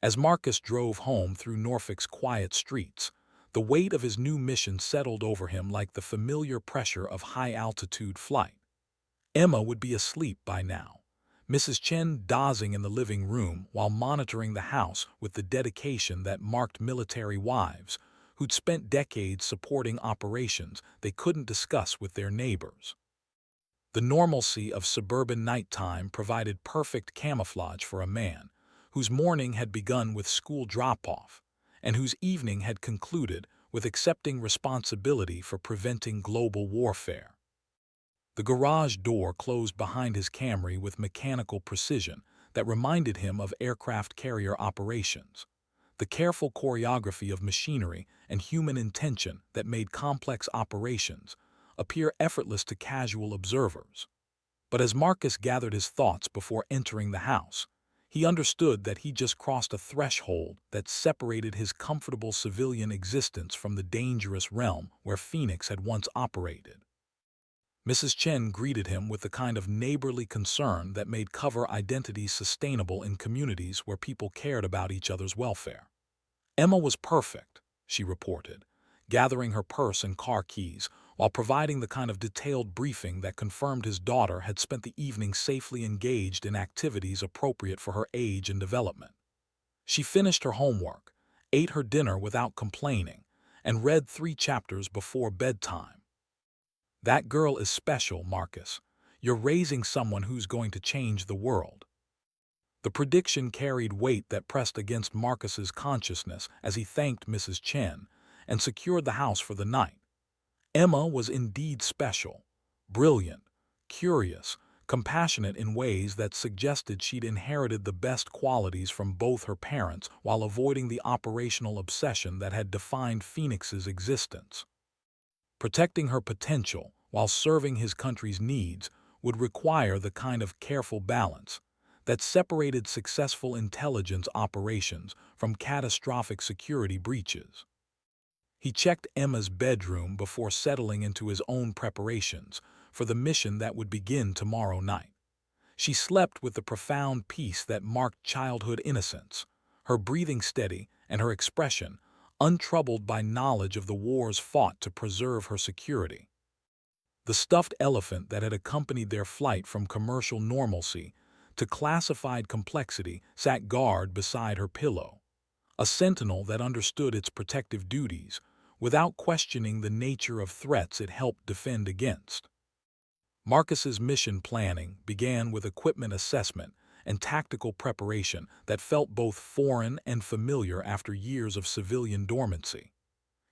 As Marcus drove home through Norfolk's quiet streets, the weight of his new mission settled over him like the familiar pressure of high-altitude flight. Emma would be asleep by now, Mrs. Chen dozing in the living room while monitoring the house with the dedication that marked military wives who'd spent decades supporting operations they couldn't discuss with their neighbors. The normalcy of suburban nighttime provided perfect camouflage for a man whose morning had begun with school drop-off and whose evening had concluded with accepting responsibility for preventing global warfare. The garage door closed behind his Camry with mechanical precision that reminded him of aircraft carrier operations, the careful choreography of machinery and human intention that made complex operations appear effortless to casual observers. But as Marcus gathered his thoughts before entering the house, he understood that he just crossed a threshold that separated his comfortable civilian existence from the dangerous realm where Phoenix had once operated. Mrs. Chen greeted him with the kind of neighborly concern that made cover identities sustainable in communities where people cared about each other's welfare. Emma was perfect, she reported, gathering her purse and car keys while providing the kind of detailed briefing that confirmed his daughter had spent the evening safely engaged in activities appropriate for her age and development. She finished her homework, ate her dinner without complaining, and read 3 chapters before bedtime. That girl is special, Marcus. You're raising someone who's going to change the world. The prediction carried weight that pressed against Marcus's consciousness as he thanked Mrs. Chen and secured the house for the night. Emma was indeed special, brilliant, curious, compassionate in ways that suggested she'd inherited the best qualities from both her parents while avoiding the operational obsession that had defined Phoenix's existence. Protecting her potential while serving his country's needs would require the kind of careful balance that separated successful intelligence operations from catastrophic security breaches. He checked Emma's bedroom before settling into his own preparations for the mission that would begin tomorrow night. She slept with the profound peace that marked childhood innocence, her breathing steady and her expression untroubled by knowledge of the wars fought to preserve her security. The stuffed elephant that had accompanied their flight from commercial normalcy to classified complexity sat guard beside her pillow, a sentinel that understood its protective duties without questioning the nature of threats it helped defend against. Marcus's mission planning began with equipment assessment and tactical preparation that felt both foreign and familiar after years of civilian dormancy.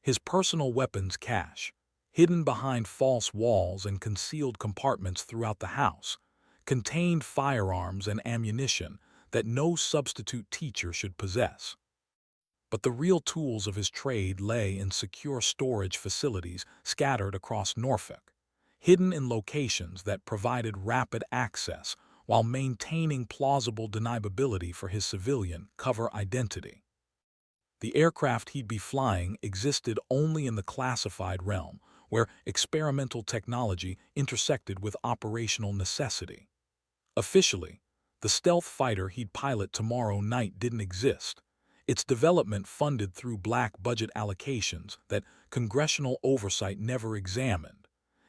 His personal weapons cache, hidden behind false walls and concealed compartments throughout the house, contained firearms and ammunition that no substitute teacher should possess. But the real tools of his trade lay in secure storage facilities scattered across Norfolk, hidden in locations that provided rapid access while maintaining plausible deniability for his civilian cover identity. The aircraft he'd be flying existed only in the classified realm, where experimental technology intersected with operational necessity. Officially, the stealth fighter he'd pilot tomorrow night didn't exist, its development funded through black budget allocations that congressional oversight never examined,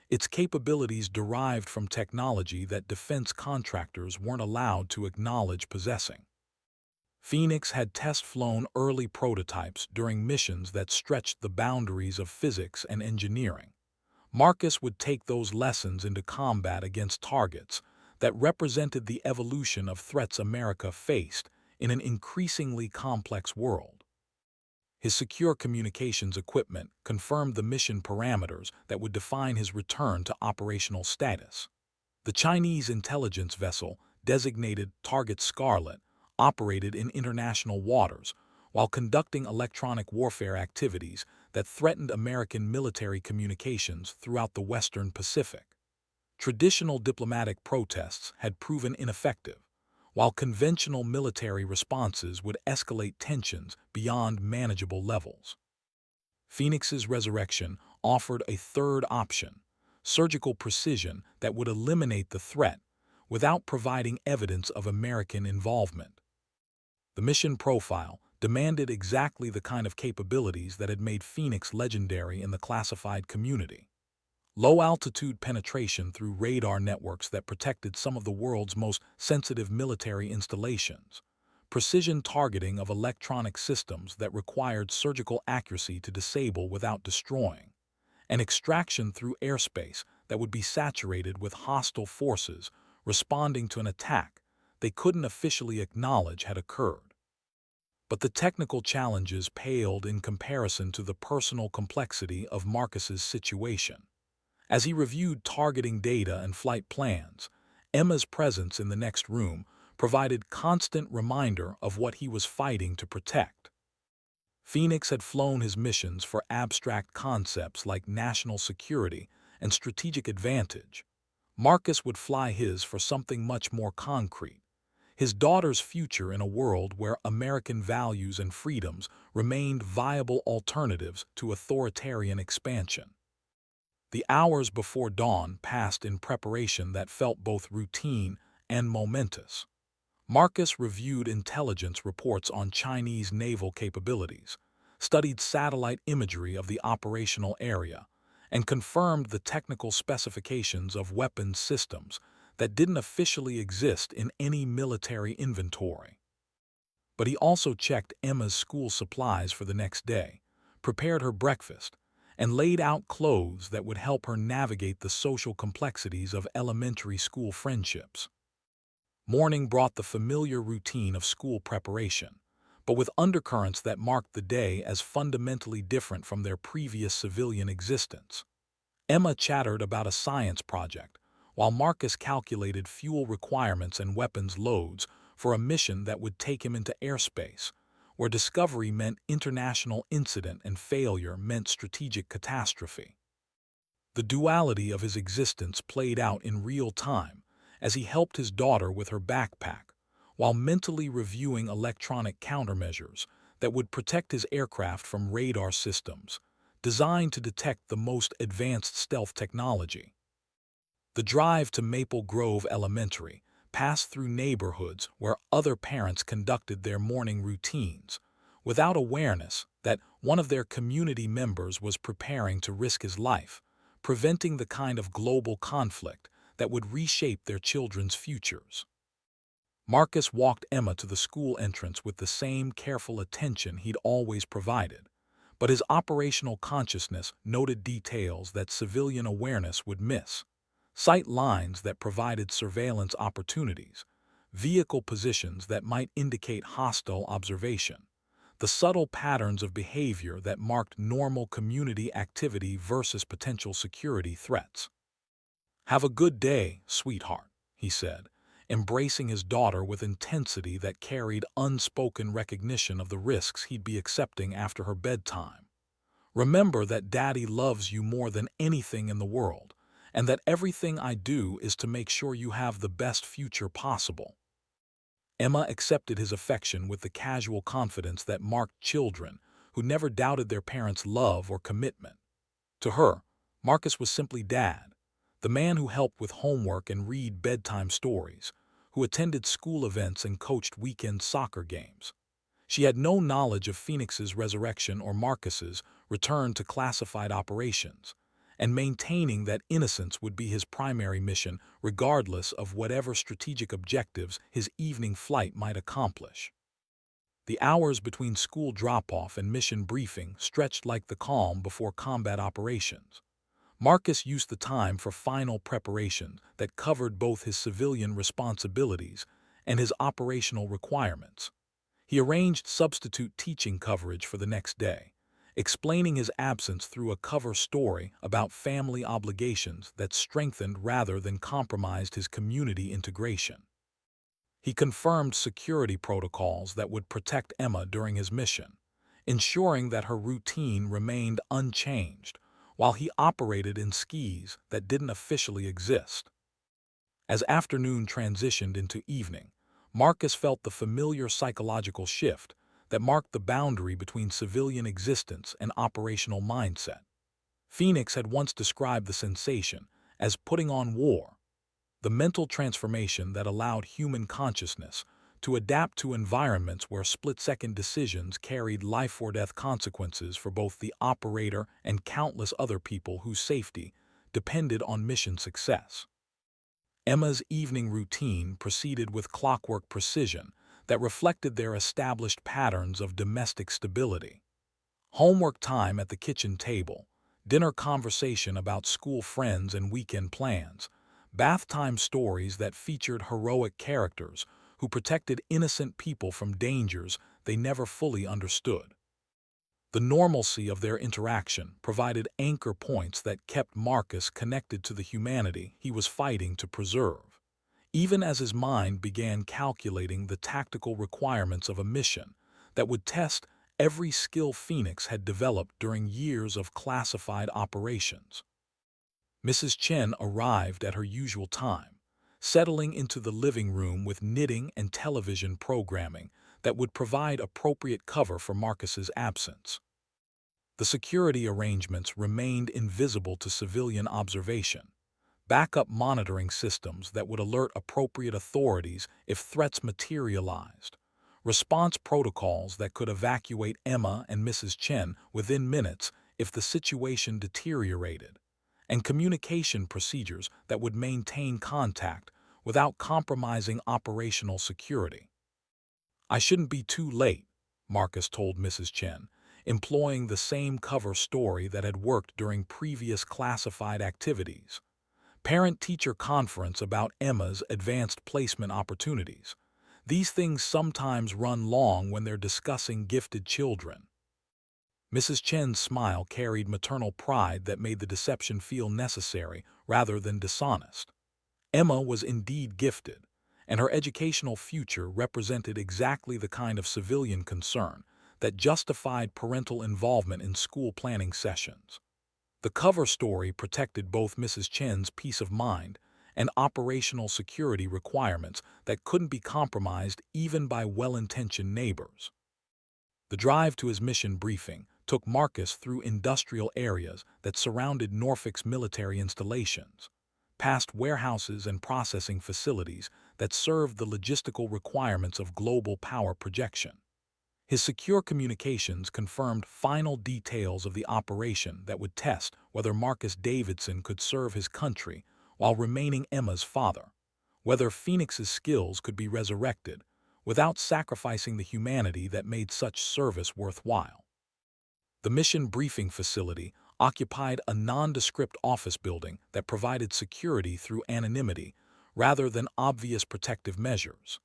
its capabilities derived from technology that defense contractors weren't allowed to acknowledge possessing. Phoenix had test-flown early prototypes during missions that stretched the boundaries of physics and engineering. Marcus would take those lessons into combat against targets that represented the evolution of threats America faced in an increasingly complex world. His secure communications equipment confirmed the mission parameters that would define his return to operational status. The Chinese intelligence vessel, designated Target Scarlet, operated in international waters while conducting electronic warfare activities that threatened American military communications throughout the Western Pacific. Traditional diplomatic protests had proven ineffective, while conventional military responses would escalate tensions beyond manageable levels. Phoenix's resurrection offered a third option, surgical precision that would eliminate the threat without providing evidence of American involvement. The mission profile demanded exactly the kind of capabilities that had made Phoenix legendary in the classified community. Low-altitude penetration through radar networks that protected some of the world's most sensitive military installations, precision targeting of electronic systems that required surgical accuracy to disable without destroying, and extraction through airspace that would be saturated with hostile forces responding to an attack they couldn't officially acknowledge had occurred. But the technical challenges paled in comparison to the personal complexity of Marcus's situation. As he reviewed targeting data and flight plans, Emma's presence in the next room provided constant reminder of what he was fighting to protect. Phoenix had flown his missions for abstract concepts like national security and strategic advantage. Marcus would fly his for something much more concrete: his daughter's future in a world where American values and freedoms remained viable alternatives to authoritarian expansion. The hours before dawn passed in preparation that felt both routine and momentous. Marcus reviewed intelligence reports on Chinese naval capabilities, studied satellite imagery of the operational area, and confirmed the technical specifications of weapons systems that didn't officially exist in any military inventory. But he also checked Emma's school supplies for the next day, prepared her breakfast, and laid out clothes that would help her navigate the social complexities of elementary school friendships. Morning brought the familiar routine of school preparation, but with undercurrents that marked the day as fundamentally different from their previous civilian existence. Emma chattered about a science project, while Marcus calculated fuel requirements and weapons loads for a mission that would take him into airspace, where discovery meant international incident and failure meant strategic catastrophe. The duality of his existence played out in real time as he helped his daughter with her backpack, while mentally reviewing electronic countermeasures that would protect his aircraft from radar systems designed to detect the most advanced stealth technology. The drive to Maple Grove Elementary passed through neighborhoods where other parents conducted their morning routines, without awareness that one of their community members was preparing to risk his life, preventing the kind of global conflict that would reshape their children's futures. Marcus walked Emma to the school entrance with the same careful attention he'd always provided, but his operational consciousness noted details that civilian awareness would miss: sight lines that provided surveillance opportunities, vehicle positions that might indicate hostile observation, the subtle patterns of behavior that marked normal community activity versus potential security threats. "Have a good day, sweetheart," he said, embracing his daughter with intensity that carried unspoken recognition of the risks he'd be accepting after her bedtime. "Remember that Daddy loves you more than anything in the world, and that everything I do is to make sure you have the best future possible." Emma accepted his affection with the casual confidence that marked children who never doubted their parents' love or commitment. To her, Marcus was simply Dad, the man who helped with homework and read bedtime stories, who attended school events and coached weekend soccer games. She had no knowledge of Phoenix's resurrection or Marcus's return to classified operations, and maintaining that innocence would be his primary mission regardless of whatever strategic objectives his evening flight might accomplish. The hours between school drop-off and mission briefing stretched like the calm before combat operations. Marcus used the time for final preparation that covered both his civilian responsibilities and his operational requirements. He arranged substitute teaching coverage for the next day, explaining his absence through a cover story about family obligations that strengthened rather than compromised his community integration. He confirmed security protocols that would protect Emma during his mission, ensuring that her routine remained unchanged while he operated in skis that didn't officially exist. As afternoon transitioned into evening, Marcus felt the familiar psychological shift that marked the boundary between civilian existence and operational mindset. Phoenix had once described the sensation as putting on war, the mental transformation that allowed human consciousness to adapt to environments where split-second decisions carried life-or-death consequences for both the operator and countless other people whose safety depended on mission success. Emma's evening routine proceeded with clockwork precision that reflected their established patterns of domestic stability. Homework time at the kitchen table, dinner conversation about school friends and weekend plans, bath time stories that featured heroic characters who protected innocent people from dangers they never fully understood. The normalcy of their interaction provided anchor points that kept Marcus connected to the humanity he was fighting to preserve, even as his mind began calculating the tactical requirements of a mission that would test every skill Phoenix had developed during years of classified operations. Mrs. Chen arrived at her usual time, settling into the living room with knitting and television programming that would provide appropriate cover for Marcus's absence. The security arrangements remained invisible to civilian observation. Backup monitoring systems that would alert appropriate authorities if threats materialized, response protocols that could evacuate Emma and Mrs. Chen within minutes if the situation deteriorated, and communication procedures that would maintain contact without compromising operational security. "I shouldn't be too late," Marcus told Mrs. Chen, employing the same cover story that had worked during previous classified activities. Parent-teacher conference about Emma's advanced placement opportunities. These things sometimes run long when they're discussing gifted children. Mrs. Chen's smile carried maternal pride that made the deception feel necessary rather than dishonest. Emma was indeed gifted, and her educational future represented exactly the kind of civilian concern that justified parental involvement in school planning sessions. The cover story protected both Mrs. Chen's peace of mind and operational security requirements that couldn't be compromised even by well-intentioned neighbors. The drive to his mission briefing took Marcus through industrial areas that surrounded Norfolk's military installations, past warehouses and processing facilities that served the logistical requirements of global power projection. His secure communications confirmed final details of the operation that would test whether Marcus Davidson could serve his country while remaining Emma's father, whether Phoenix's skills could be resurrected without sacrificing the humanity that made such service worthwhile. The mission briefing facility occupied a nondescript office building that provided security through anonymity rather than obvious protective measures.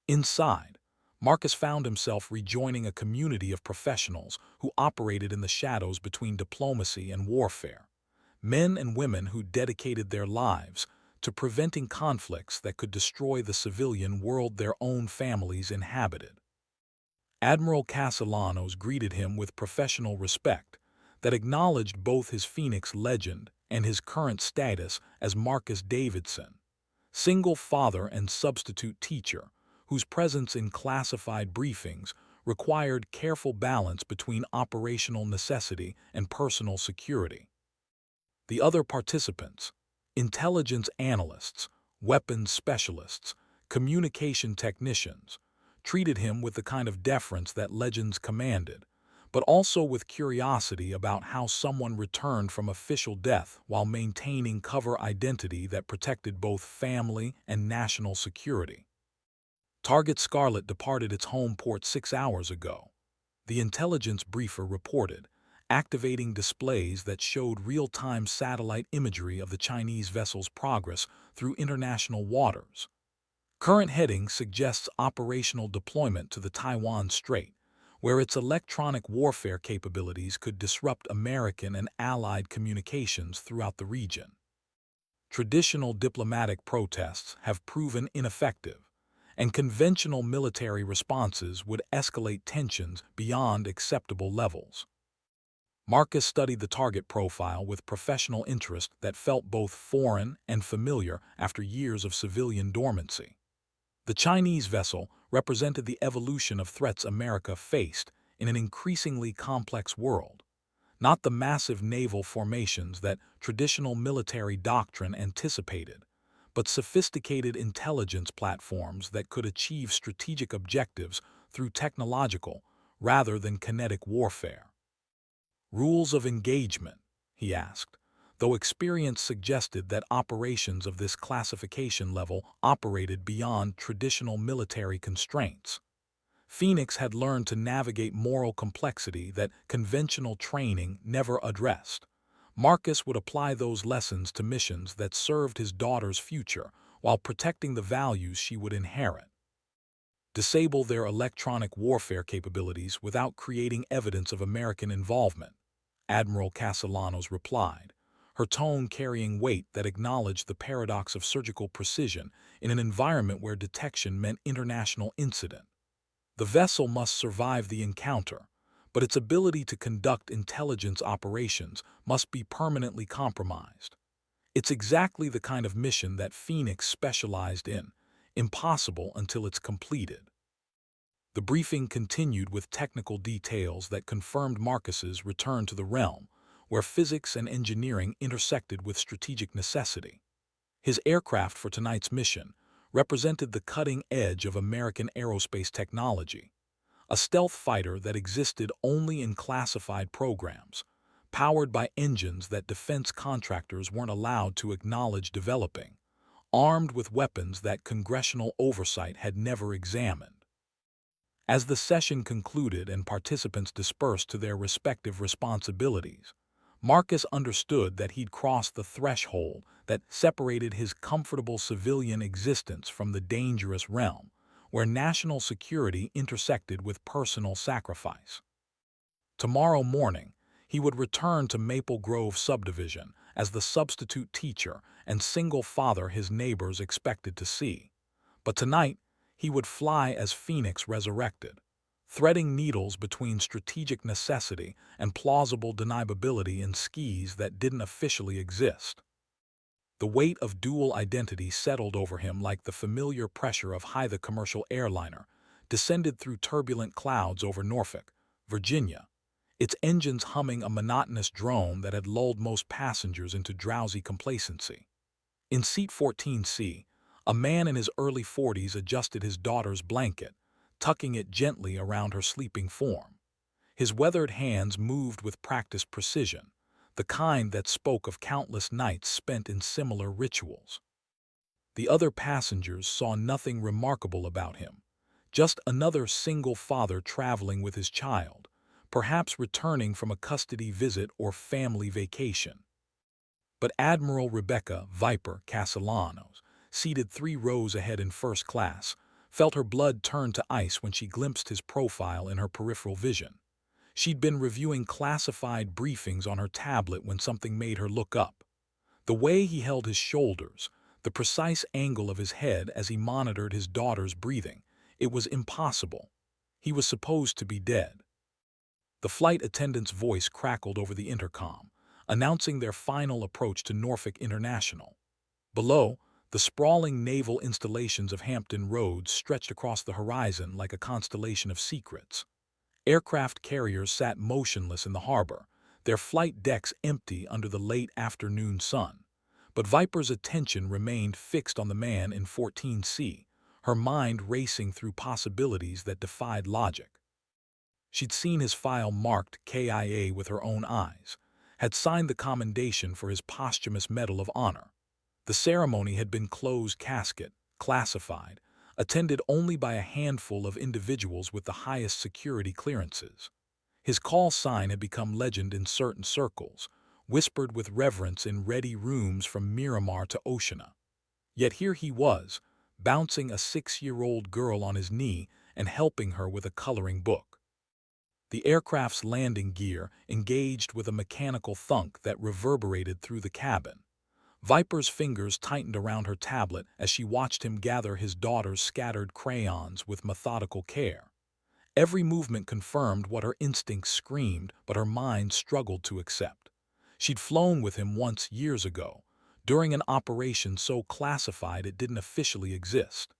Inside, Marcus found himself rejoining a community of professionals who operated in the shadows between diplomacy and warfare, men and women who dedicated their lives to preventing conflicts that could destroy the civilian world their own families inhabited. Admiral Castellanos greeted him with professional respect that acknowledged both his Phoenix legend and his current status as Marcus Davidson, single father and substitute teacher, whose presence in classified briefings required careful balance between operational necessity and personal security. The other participants, intelligence analysts, weapons specialists, communication technicians, treated him with the kind of deference that legends commanded, but also with curiosity about how someone returned from official death while maintaining cover identity that protected both family and national security. Target Scarlet departed its home port 6 hours ago, the intelligence briefer reported, activating displays that showed real-time satellite imagery of the Chinese vessel's progress through international waters. Current heading suggests operational deployment to the Taiwan Strait, where its electronic warfare capabilities could disrupt American and Allied communications throughout the region. Traditional diplomatic protests have proven ineffective, and conventional military responses would escalate tensions beyond acceptable levels. Marcus studied the target profile with professional interest that felt both foreign and familiar after years of civilian dormancy. The Chinese vessel represented the evolution of threats America faced in an increasingly complex world, not the massive naval formations that traditional military doctrine anticipated, but sophisticated intelligence platforms that could achieve strategic objectives through technological rather than kinetic warfare. Rules of engagement, he asked, though experience suggested that operations of this classification level operated beyond traditional military constraints. Phoenix had learned to navigate moral complexity that conventional training never addressed. Marcus would apply those lessons to missions that served his daughter's future while protecting the values she would inherit. Disable their electronic warfare capabilities without creating evidence of American involvement, Admiral Castellanos replied, her tone carrying weight that acknowledged the paradox of surgical precision in an environment where detection meant international incident. The vessel must survive the encounter, but its ability to conduct intelligence operations must be permanently compromised. It's exactly the kind of mission that Phoenix specialized in, impossible until it's completed. The briefing continued with technical details that confirmed Marcus's return to the realm, where physics and engineering intersected with strategic necessity. His aircraft for tonight's mission represented the cutting edge of American aerospace technology, a stealth fighter that existed only in classified programs, powered by engines that defense contractors weren't allowed to acknowledge developing, armed with weapons that congressional oversight had never examined. As the session concluded and participants dispersed to their respective responsibilities, Marcus understood that he'd crossed the threshold that separated his comfortable civilian existence from the dangerous realm, where national security intersected with personal sacrifice. Tomorrow morning, he would return to Maple Grove subdivision as the substitute teacher and single father his neighbors expected to see. But tonight, he would fly as Phoenix resurrected, threading needles between strategic necessity and plausible deniability in skis that didn't officially exist. The weight of dual identity settled over him like the familiar pressure of the commercial airliner descended through turbulent clouds over Norfolk, Virginia, its engines humming a monotonous drone that had lulled most passengers into drowsy complacency. In seat 14C, a man in his early 40s adjusted his daughter's blanket, tucking it gently around her sleeping form. His weathered hands moved with practiced precision, the kind that spoke of countless nights spent in similar rituals. The other passengers saw nothing remarkable about him, just another single father traveling with his child, perhaps returning from a custody visit or family vacation. But Admiral Rebecca Viper Castellanos, seated 3 rows ahead in first class, felt her blood turn to ice when she glimpsed his profile in her peripheral vision. She'd been reviewing classified briefings on her tablet when something made her look up. The way he held his shoulders, the precise angle of his head as he monitored his daughter's breathing, it was impossible. He was supposed to be dead. The flight attendant's voice crackled over the intercom, announcing their final approach to Norfolk International. Below, the sprawling naval installations of Hampton Roads stretched across the horizon like a constellation of secrets. Aircraft carriers sat motionless in the harbor, their flight decks empty under the late afternoon sun. But Viper's attention remained fixed on the man in 14C, her mind racing through possibilities that defied logic. She'd seen his file marked KIA with her own eyes, had signed the commendation for his posthumous Medal of Honor. The ceremony had been closed casket, classified, attended only by a handful of individuals with the highest security clearances. His call sign had become legend in certain circles, whispered with reverence in ready rooms from Miramar to Oceana. Yet here he was, bouncing a 6-year-old girl on his knee and helping her with a coloring book. The aircraft's landing gear engaged with a mechanical thunk that reverberated through the cabin. Viper's fingers tightened around her tablet as she watched him gather his daughter's scattered crayons with methodical care. Every movement confirmed what her instincts screamed, but her mind struggled to accept. She'd flown with him once years ago, during an operation so classified it didn't officially exist.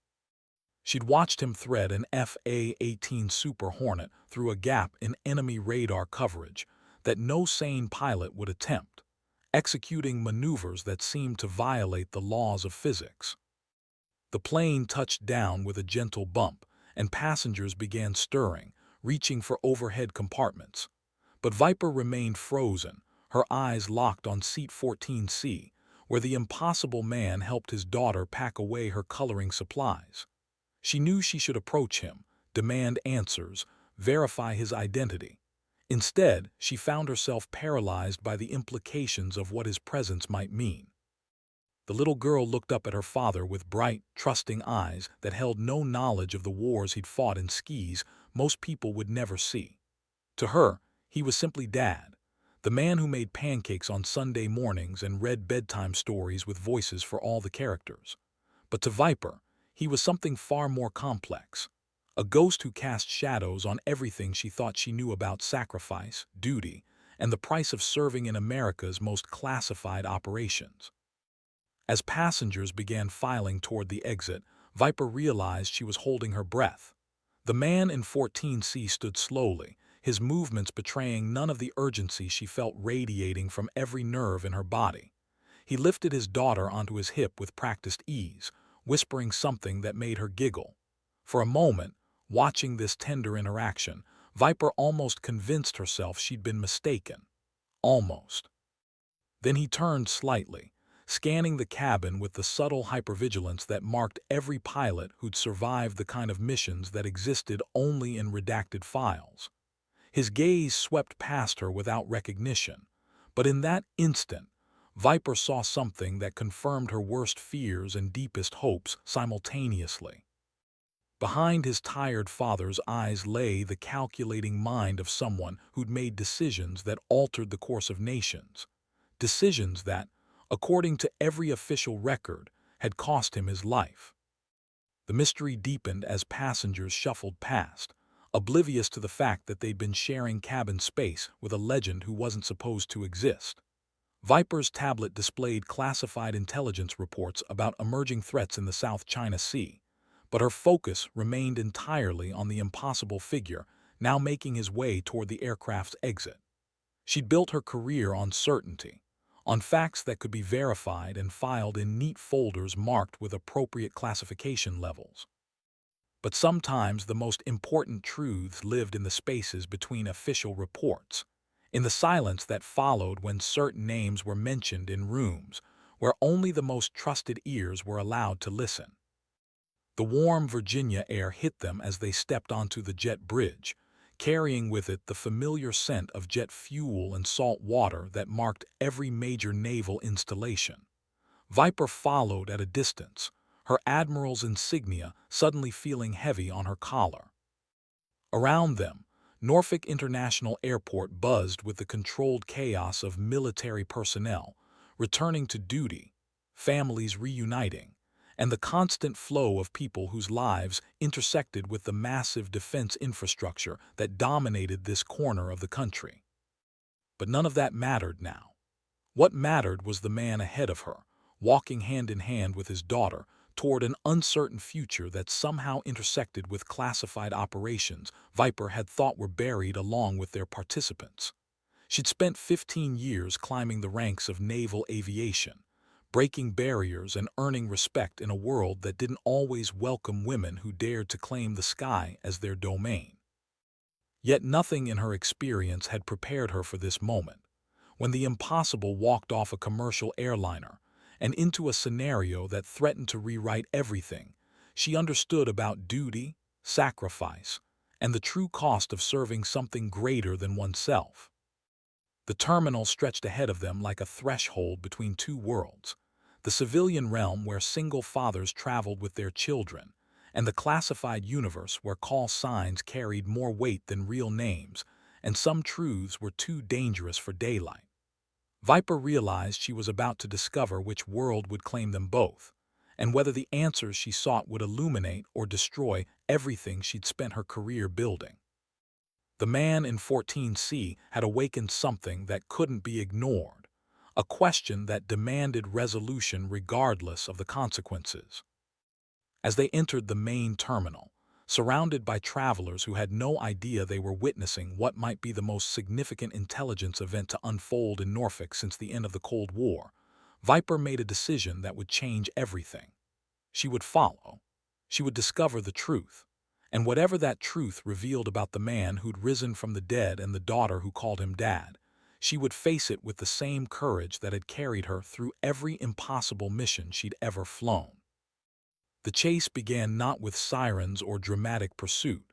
She'd watched him thread an FA-18 Super Hornet through a gap in enemy radar coverage that no sane pilot would attempt. executing maneuvers that seemed to violate the laws of physics. The plane touched down with a gentle bump, and passengers began stirring, reaching for overhead compartments. But Viper remained frozen, her eyes locked on seat 14C, where the impossible man helped his daughter pack away her coloring supplies. She knew she should approach him, demand answers, verify his identity. Instead, she found herself paralyzed by the implications of what his presence might mean. The little girl looked up at her father with bright, trusting eyes that held no knowledge of the wars he'd fought in skis most people would never see. To her, he was simply Dad, the man who made pancakes on Sunday mornings and read bedtime stories with voices for all the characters. But to Viper, he was something far more complex. A ghost who cast shadows on everything she thought she knew about sacrifice, duty, and the price of serving in America's most classified operations. As passengers began filing toward the exit, Viper realized she was holding her breath. The man in 14C stood slowly, his movements betraying none of the urgency she felt radiating from every nerve in her body. He lifted his daughter onto his hip with practiced ease, whispering something that made her giggle. For a moment, watching this tender interaction, Viper almost convinced herself she'd been mistaken. Almost. Then he turned slightly, scanning the cabin with the subtle hypervigilance that marked every pilot who'd survived the kind of missions that existed only in redacted files. His gaze swept past her without recognition, but in that instant, Viper saw something that confirmed her worst fears and deepest hopes simultaneously. Behind his tired father's eyes lay the calculating mind of someone who'd made decisions that altered the course of nations. Decisions that, according to every official record, had cost him his life. The mystery deepened as passengers shuffled past, oblivious to the fact that they'd been sharing cabin space with a legend who wasn't supposed to exist. Viper's tablet displayed classified intelligence reports about emerging threats in the South China Sea, but her focus remained entirely on the impossible figure now making his way toward the aircraft's exit. She'd built her career on certainty, on facts that could be verified and filed in neat folders marked with appropriate classification levels. But sometimes the most important truths lived in the spaces between official reports, in the silence that followed when certain names were mentioned in rooms where only the most trusted ears were allowed to listen. The warm Virginia air hit them as they stepped onto the jet bridge, carrying with it the familiar scent of jet fuel and salt water that marked every major naval installation. Viper followed at a distance, her Admiral's insignia suddenly feeling heavy on her collar. Around them, Norfolk International Airport buzzed with the controlled chaos of military personnel, returning to duty, families reuniting, and the constant flow of people whose lives intersected with the massive defense infrastructure that dominated this corner of the country. But none of that mattered now. What mattered was the man ahead of her, walking hand in hand with his daughter toward an uncertain future that somehow intersected with classified operations Viper had thought were buried along with their participants. She'd spent 15 years climbing the ranks of naval aviation, breaking barriers and earning respect in a world that didn't always welcome women who dared to claim the sky as their domain. Yet nothing in her experience had prepared her for this moment, when the impossible walked off a commercial airliner and into a scenario that threatened to rewrite everything she understood about duty, sacrifice, and the true cost of serving something greater than oneself. The terminal stretched ahead of them like a threshold between two worlds, the civilian realm where single fathers traveled with their children, and the classified universe where call signs carried more weight than real names, and some truths were too dangerous for daylight. Viper realized she was about to discover which world would claim them both, and whether the answers she sought would illuminate or destroy everything she'd spent her career building. The man in 14C had awakened something that couldn't be ignored, a question that demanded resolution regardless of the consequences. As they entered the main terminal, surrounded by travelers who had no idea they were witnessing what might be the most significant intelligence event to unfold in Norfolk since the end of the Cold War. Viper made a decision that would change everything. She would follow. She would discover the truth. And whatever that truth revealed about the man who'd risen from the dead and the daughter who called him dad, she would face it with the same courage that had carried her through every impossible mission she'd ever flown. The chase began not with sirens or dramatic pursuit,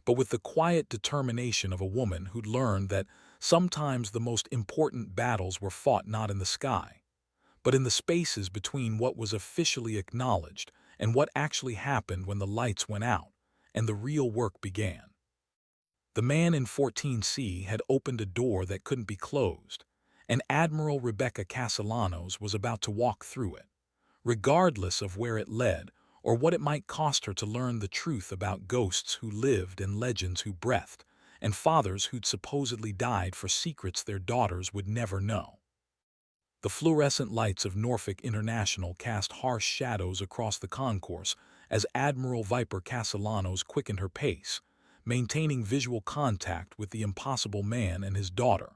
but with the quiet determination of a woman who'd learned that sometimes the most important battles were fought not in the sky, but in the spaces between what was officially acknowledged and what actually happened when the lights went out and the real work began. The man in 14C had opened a door that couldn't be closed, and Admiral Rebecca Castellanos was about to walk through it, regardless of where it led or what it might cost her to learn the truth about ghosts who lived and legends who breathed, and fathers who'd supposedly died for secrets their daughters would never know. The fluorescent lights of Norfolk International cast harsh shadows across the concourse as Admiral Viper Castellanos quickened her pace, maintaining visual contact with the impossible man and his daughter.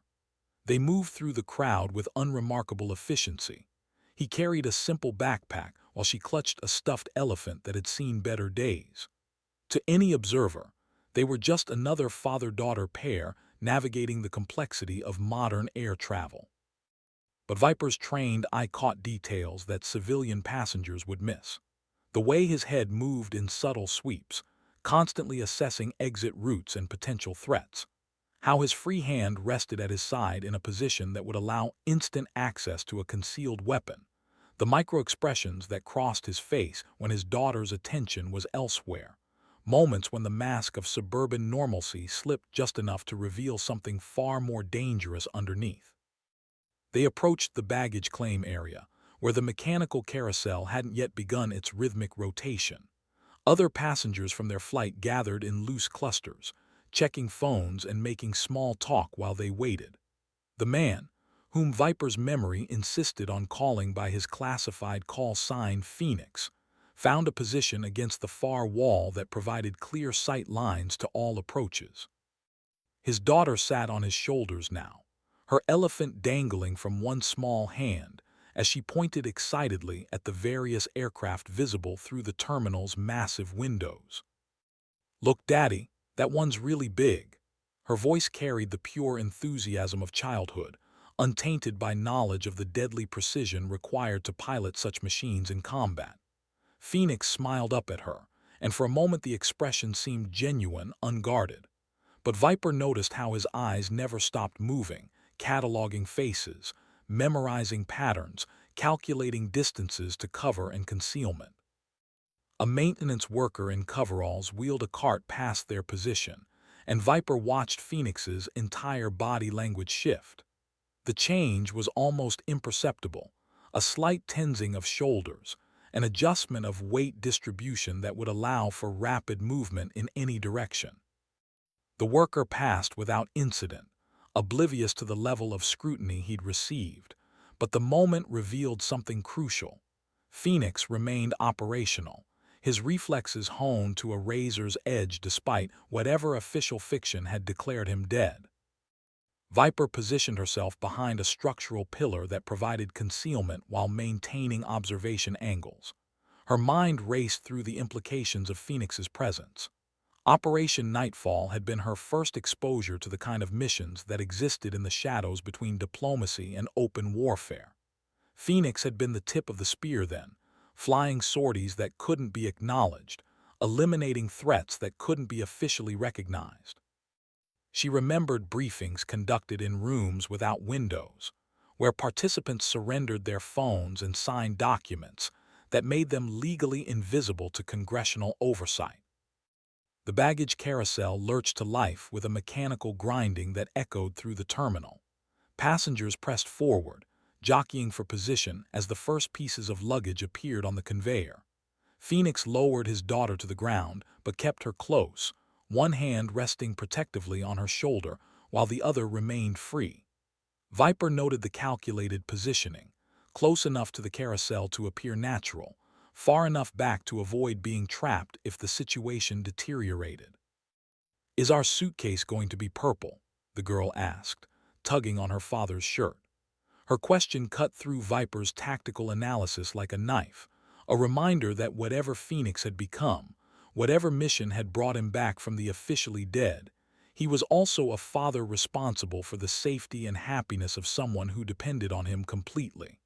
They moved through the crowd with unremarkable efficiency. He carried a simple backpack while she clutched a stuffed elephant that had seen better days. To any observer, they were just another father-daughter pair navigating the complexity of modern air travel. But Viper's trained eye caught details that civilian passengers would miss. The way his head moved in subtle sweeps, constantly assessing exit routes and potential threats. How his free hand rested at his side in a position that would allow instant access to a concealed weapon. The micro-expressions that crossed his face when his daughter's attention was elsewhere. Moments when the mask of suburban normalcy slipped just enough to reveal something far more dangerous underneath. They approached the baggage claim area, where the mechanical carousel hadn't yet begun its rhythmic rotation. Other passengers from their flight gathered in loose clusters, checking phones and making small talk while they waited. The man, whom Viper's memory insisted on calling by his classified call sign Phoenix, found a position against the far wall that provided clear sight lines to all approaches. His daughter sat on his shoulders now, her elephant dangling from one small hand as she pointed excitedly at the various aircraft visible through the terminal's massive windows. "Look, Daddy, that one's really big." Her voice carried the pure enthusiasm of childhood, untainted by knowledge of the deadly precision required to pilot such machines in combat. Phoenix smiled up at her, and for a moment the expression seemed genuine, unguarded. But Viper noticed how his eyes never stopped moving, cataloging faces, memorizing patterns, calculating distances to cover and concealment. A maintenance worker in coveralls wheeled a cart past their position, and Viper watched Phoenix's entire body language shift. The change was almost imperceptible, a slight tensing of shoulders, an adjustment of weight distribution that would allow for rapid movement in any direction. The worker passed without incident, oblivious to the level of scrutiny he'd received, but the moment revealed something crucial. Phoenix remained operational, his reflexes honed to a razor's edge despite whatever official fiction had declared him dead. Viper positioned herself behind a structural pillar that provided concealment while maintaining observation angles. Her mind raced through the implications of Phoenix's presence. Operation Nightfall had been her first exposure to the kind of missions that existed in the shadows between diplomacy and open warfare. Phoenix had been the tip of the spear then, flying sorties that couldn't be acknowledged, eliminating threats that couldn't be officially recognized. She remembered briefings conducted in rooms without windows, where participants surrendered their phones and signed documents that made them legally invisible to congressional oversight. The baggage carousel lurched to life with a mechanical grinding that echoed through the terminal. Passengers pressed forward, jockeying for position as the first pieces of luggage appeared on the conveyor. Phoenix lowered his daughter to the ground, but kept her close, one hand resting protectively on her shoulder while the other remained free. Viper noted the calculated positioning, close enough to the carousel to appear natural, far enough back to avoid being trapped if the situation deteriorated. "Is our suitcase going to be purple?" the girl asked, tugging on her father's shirt. Her question cut through Viper's tactical analysis like a knife, a reminder that whatever Phoenix had become, whatever mission had brought him back from the officially dead, he was also a father responsible for the safety and happiness of someone who depended on him completely.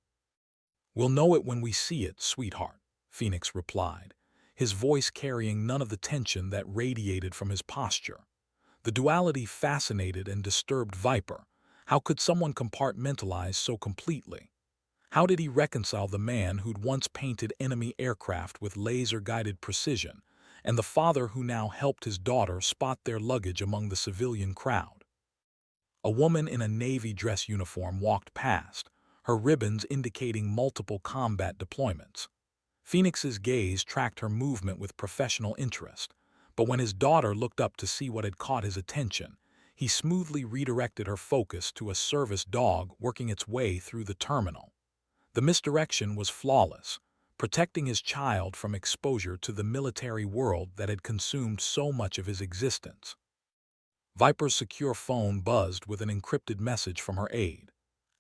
"We'll know it when we see it, sweetheart," Phoenix replied, his voice carrying none of the tension that radiated from his posture. The duality fascinated and disturbed Viper. How could someone compartmentalize so completely? How did he reconcile the man who'd once painted enemy aircraft with laser-guided precision, and the father who now helped his daughter spot their luggage among the civilian crowd? A woman in a Navy dress uniform walked past, her ribbons indicating multiple combat deployments. Phoenix's gaze tracked her movement with professional interest, but when his daughter looked up to see what had caught his attention, he smoothly redirected her focus to a service dog working its way through the terminal. The misdirection was flawless, protecting his child from exposure to the military world that had consumed so much of his existence. Viper's secure phone buzzed with an encrypted message from her aide.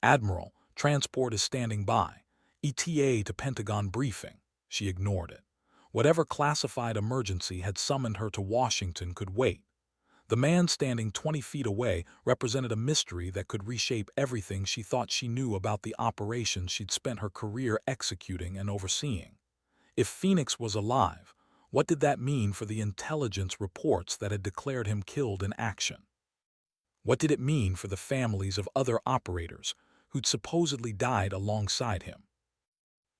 "Admiral, transport is standing by. ETA to Pentagon briefing." She ignored it. Whatever classified emergency had summoned her to Washington could wait. The man standing 20 feet away represented a mystery that could reshape everything she thought she knew about the operations she'd spent her career executing and overseeing. If Phoenix was alive, what did that mean for the intelligence reports that had declared him killed in action? What did it mean for the families of other operators who'd supposedly died alongside him?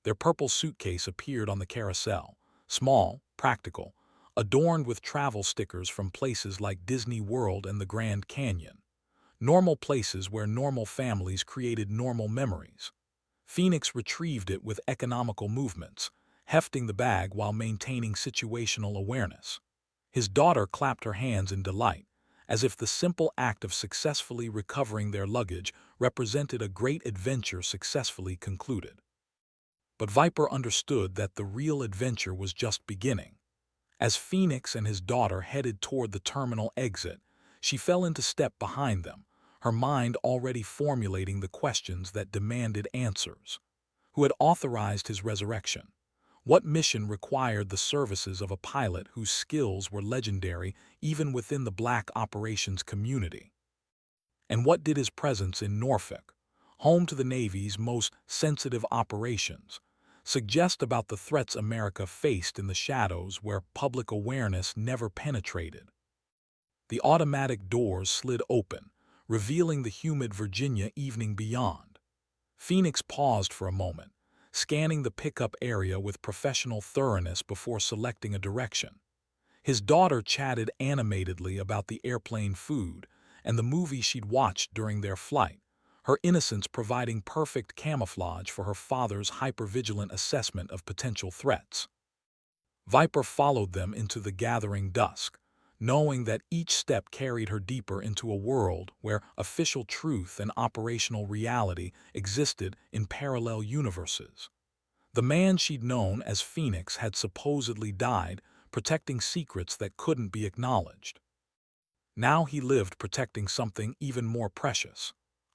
Their purple suitcase appeared on the carousel, small, practical, adorned with travel stickers from places like Disney World and the Grand Canyon. Normal places where normal families created normal memories. Phoenix retrieved it with economical movements, hefting the bag while maintaining situational awareness. His daughter clapped her hands in delight, as if the simple act of successfully recovering their luggage represented a great adventure successfully concluded. But Viper understood that the real adventure was just beginning. As Phoenix and his daughter headed toward the terminal exit, she fell into step behind them, her mind already formulating the questions that demanded answers. Who had authorized his resurrection? What mission required the services of a pilot whose skills were legendary even within the black operations community? And what did his presence in Norfolk, home to the Navy's most sensitive operations, suggest about the threats America faced in the shadows where public awareness never penetrated? The automatic doors slid open, revealing the humid Virginia evening beyond. Phoenix paused for a moment, scanning the pickup area with professional thoroughness before selecting a direction. His daughter chatted animatedly about the airplane food and the movie she'd watched during their flight, her innocence providing perfect camouflage for her father's hypervigilant assessment of potential threats. Viper followed them into the gathering dusk, knowing that each step carried her deeper into a world where official truth and operational reality existed in parallel universes. The man she'd known as Phoenix had supposedly died, protecting secrets that couldn't be acknowledged. Now he lived protecting something even more precious,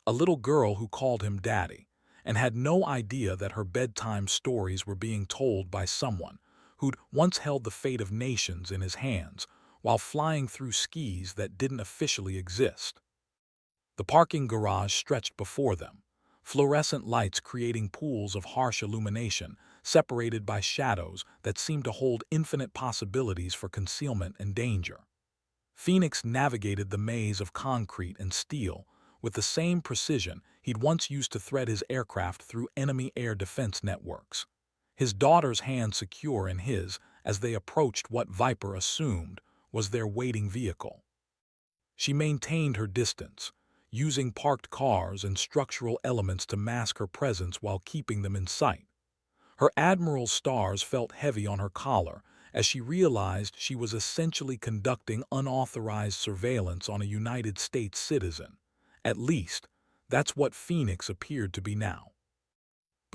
a little girl who called him daddy, and had no idea that her bedtime stories were being told by someone who'd once held the fate of nations in his hands while flying through skis that didn't officially exist. The parking garage stretched before them, fluorescent lights creating pools of harsh illumination separated by shadows that seemed to hold infinite possibilities for concealment and danger. Phoenix navigated the maze of concrete and steel with the same precision he'd once used to thread his aircraft through enemy air defense networks. His daughter's hand secure in his as they approached what Viper assumed was their waiting vehicle. She maintained her distance, using parked cars and structural elements to mask her presence while keeping them in sight. Her Admiral stars felt heavy on her collar as she realized she was essentially conducting unauthorized surveillance on a United States citizen. At least, that's what Phoenix appeared to be now.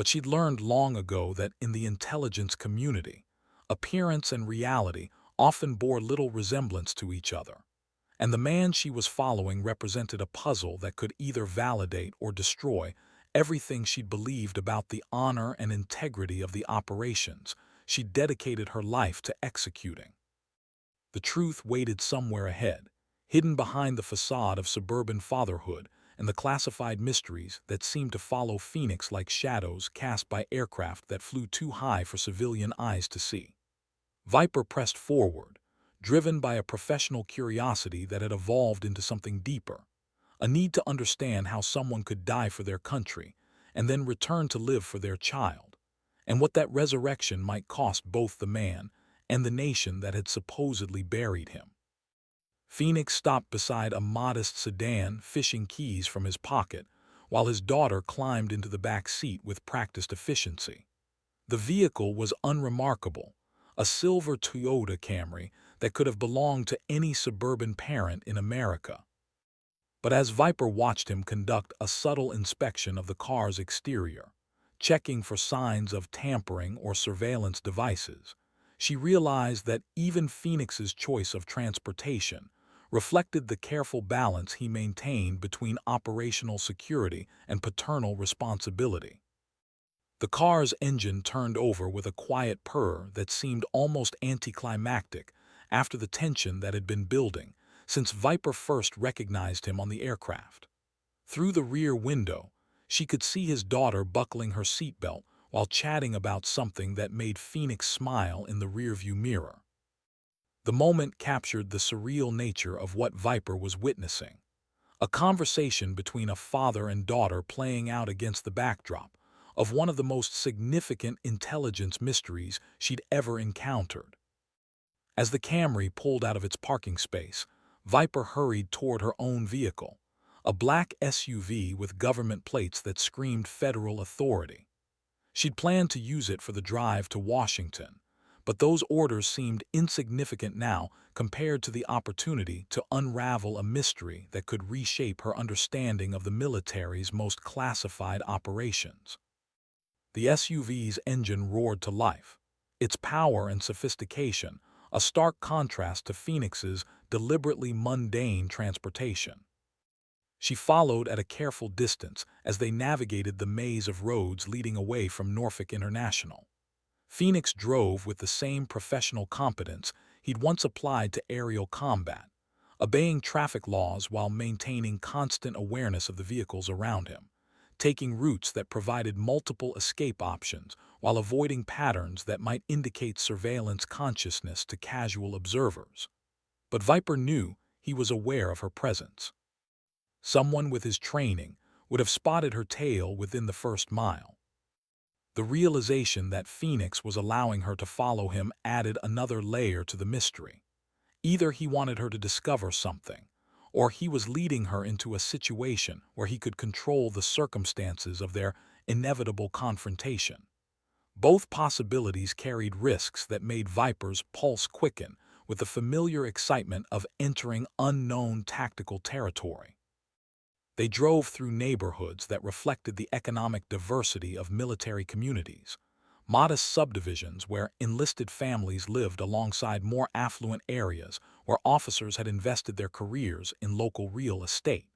But she'd learned long ago that in the intelligence community, appearance and reality often bore little resemblance to each other, and the man she was following represented a puzzle that could either validate or destroy everything she'd believed about the honor and integrity of the operations she'd dedicated her life to executing. The truth waited somewhere ahead, hidden behind the facade of suburban fatherhood and the classified mysteries that seemed to follow Phoenix like shadows cast by aircraft that flew too high for civilian eyes to see. Viper pressed forward, driven by a professional curiosity that had evolved into something deeper, a need to understand how someone could die for their country and then return to live for their child, and what that resurrection might cost both the man and the nation that had supposedly buried him. Phoenix stopped beside a modest sedan, fishing keys from his pocket, while his daughter climbed into the back seat with practiced efficiency. The vehicle was unremarkable, a silver Toyota Camry that could have belonged to any suburban parent in America. But as Viper watched him conduct a subtle inspection of the car's exterior, checking for signs of tampering or surveillance devices, she realized that even Phoenix's choice of transportation reflected the careful balance he maintained between operational security and paternal responsibility. The car's engine turned over with a quiet purr that seemed almost anticlimactic after the tension that had been building since Viper first recognized him on the aircraft. Through the rear window, she could see his daughter buckling her seatbelt while chatting about something that made Phoenix smile in the rearview mirror. The moment captured the surreal nature of what Viper was witnessing, a conversation between a father and daughter playing out against the backdrop of one of the most significant intelligence mysteries she'd ever encountered. As the Camry pulled out of its parking space, Viper hurried toward her own vehicle, a black SUV with government plates that screamed federal authority. She'd planned to use it for the drive to Washington, but those orders seemed insignificant now compared to the opportunity to unravel a mystery that could reshape her understanding of the military's most classified operations. The SUV's engine roared to life, its power and sophistication a stark contrast to Phoenix's deliberately mundane transportation. She followed at a careful distance as they navigated the maze of roads leading away from Norfolk International. Phoenix drove with the same professional competence he'd once applied to aerial combat, obeying traffic laws while maintaining constant awareness of the vehicles around him, taking routes that provided multiple escape options while avoiding patterns that might indicate surveillance consciousness to casual observers. But Viper knew he was aware of her presence. Someone with his training would have spotted her tail within the first mile. The realization that Phoenix was allowing her to follow him added another layer to the mystery. Either he wanted her to discover something, or he was leading her into a situation where he could control the circumstances of their inevitable confrontation. Both possibilities carried risks that made Viper's pulse quicken with the familiar excitement of entering unknown tactical territory. They drove through neighborhoods that reflected the economic diversity of military communities, modest subdivisions where enlisted families lived alongside more affluent areas where officers had invested their careers in local real estate.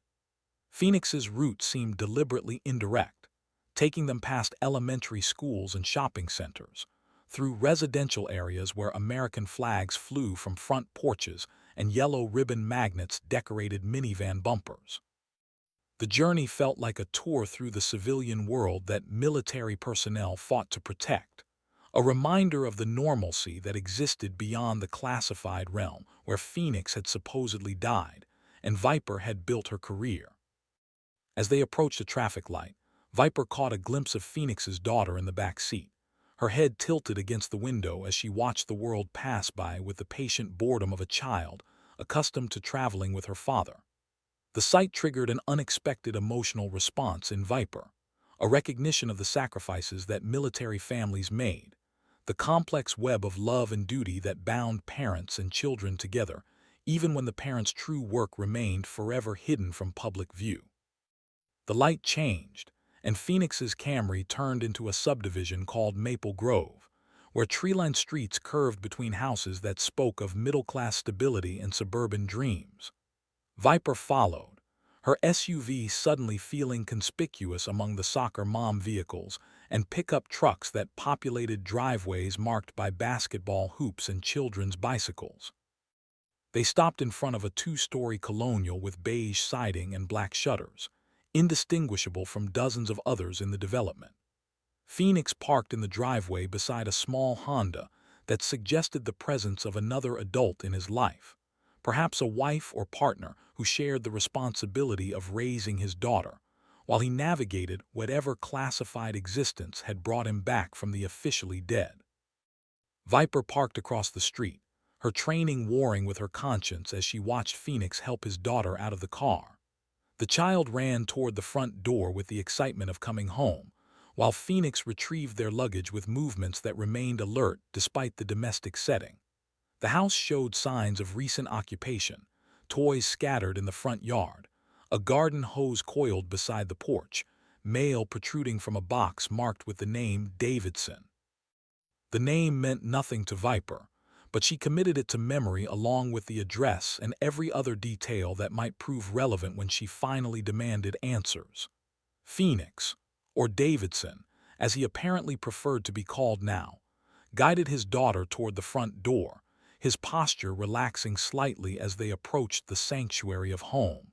Phoenix's route seemed deliberately indirect, taking them past elementary schools and shopping centers, through residential areas where American flags flew from front porches and yellow ribbon magnets decorated minivan bumpers. The journey felt like a tour through the civilian world that military personnel fought to protect, a reminder of the normalcy that existed beyond the classified realm where Phoenix had supposedly died and Viper had built her career. As they approached a traffic light, Viper caught a glimpse of Phoenix's daughter in the back seat, her head tilted against the window as she watched the world pass by with the patient boredom of a child accustomed to traveling with her father. The sight triggered an unexpected emotional response in Viper, a recognition of the sacrifices that military families made, the complex web of love and duty that bound parents and children together, even when the parents' true work remained forever hidden from public view. The light changed, and Phoenix's Camry turned into a subdivision called Maple Grove, where tree-lined streets curved between houses that spoke of middle-class stability and suburban dreams. Viper followed, her SUV suddenly feeling conspicuous among the soccer mom vehicles and pickup trucks that populated driveways marked by basketball hoops and children's bicycles. They stopped in front of a two-story colonial with beige siding and black shutters, indistinguishable from dozens of others in the development. Phoenix parked in the driveway beside a small Honda that suggested the presence of another adult in his life, perhaps a wife or partner who shared the responsibility of raising his daughter, while he navigated whatever classified existence had brought him back from the officially dead. Viper parked across the street, her training warring with her conscience as she watched Phoenix help his daughter out of the car. The child ran toward the front door with the excitement of coming home, while Phoenix retrieved their luggage with movements that remained alert despite the domestic setting. The house showed signs of recent occupation, toys scattered in the front yard, a garden hose coiled beside the porch, mail protruding from a box marked with the name Davidson. The name meant nothing to Viper, but she committed it to memory along with the address and every other detail that might prove relevant when she finally demanded answers. Phoenix, or Davidson, as he apparently preferred to be called now, guided his daughter toward the front door, his posture relaxing slightly as they approached the sanctuary of home.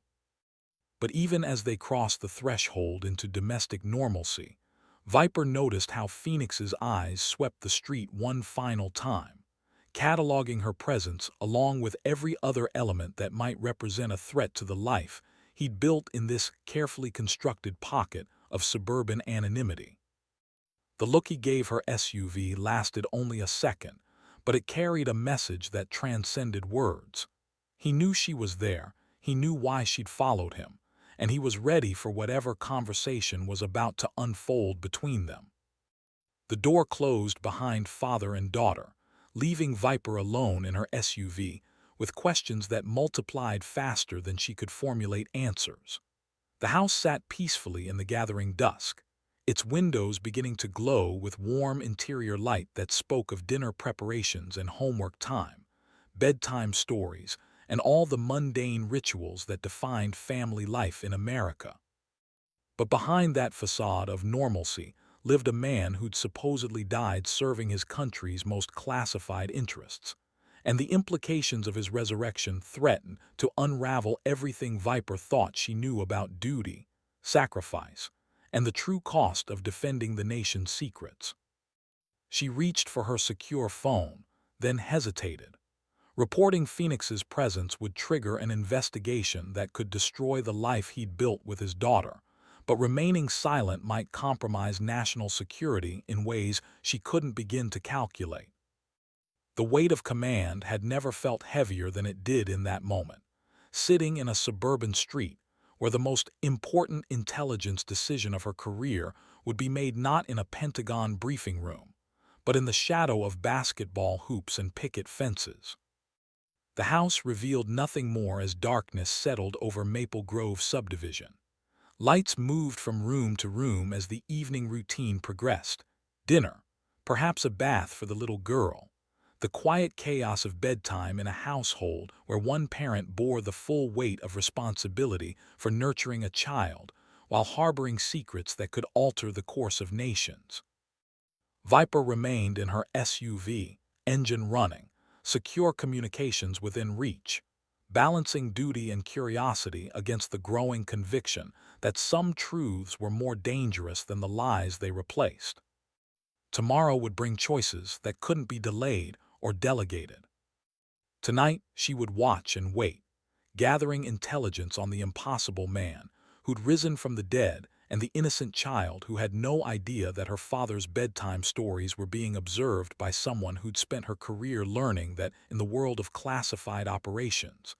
But even as they crossed the threshold into domestic normalcy, Viper noticed how Phoenix's eyes swept the street one final time, cataloging her presence along with every other element that might represent a threat to the life he'd built in this carefully constructed pocket of suburban anonymity. The look he gave her SUV lasted only a second, but it carried a message that transcended words. He knew she was there, he knew why she'd followed him, and he was ready for whatever conversation was about to unfold between them. The door closed behind father and daughter, leaving Viper alone in her SUV with questions that multiplied faster than she could formulate answers. The house sat peacefully in the gathering dusk, its windows beginning to glow with warm interior light that spoke of dinner preparations and homework time, bedtime stories, and all the mundane rituals that defined family life in America. But behind that facade of normalcy lived a man who'd supposedly died serving his country's most classified interests, and the implications of his resurrection threatened to unravel everything Viper thought she knew about duty, sacrifice, and the true cost of defending the nation's secrets. She reached for her secure phone, then hesitated. Reporting Phoenix's presence would trigger an investigation that could destroy the life he'd built with his daughter, but remaining silent might compromise national security in ways she couldn't begin to calculate. The weight of command had never felt heavier than it did in that moment, sitting in a suburban street where the most important intelligence decision of her career would be made not in a Pentagon briefing room, but in the shadow of basketball hoops and picket fences. The house revealed nothing more as darkness settled over Maple Grove subdivision. Lights moved from room to room as the evening routine progressed. Dinner, perhaps a bath for the little girl, the quiet chaos of bedtime in a household where one parent bore the full weight of responsibility for nurturing a child while harboring secrets that could alter the course of nations. Viper remained in her SUV, engine running, secure communications within reach, balancing duty and curiosity against the growing conviction that some truths were more dangerous than the lies they replaced. Tomorrow would bring choices that couldn't be delayed or delegated. Tonight, she would watch and wait, gathering intelligence on the impossible man who'd risen from the dead and the innocent child who had no idea that her father's bedtime stories were being observed by someone who'd spent her career learning that in the world of classified operations,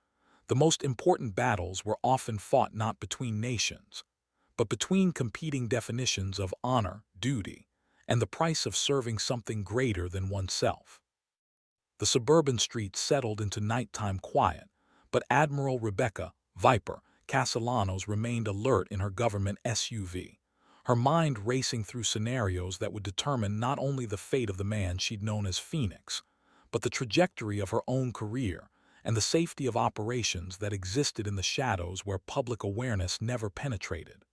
the most important battles were often fought not between nations, but between competing definitions of honor, duty, and the price of serving something greater than oneself. The suburban streets settled into nighttime quiet, but Admiral Rebecca, Viper, Castellanos remained alert in her government SUV, her mind racing through scenarios that would determine not only the fate of the man she'd known as Phoenix, but the trajectory of her own career and the safety of operations that existed in the shadows where public awareness never penetrated.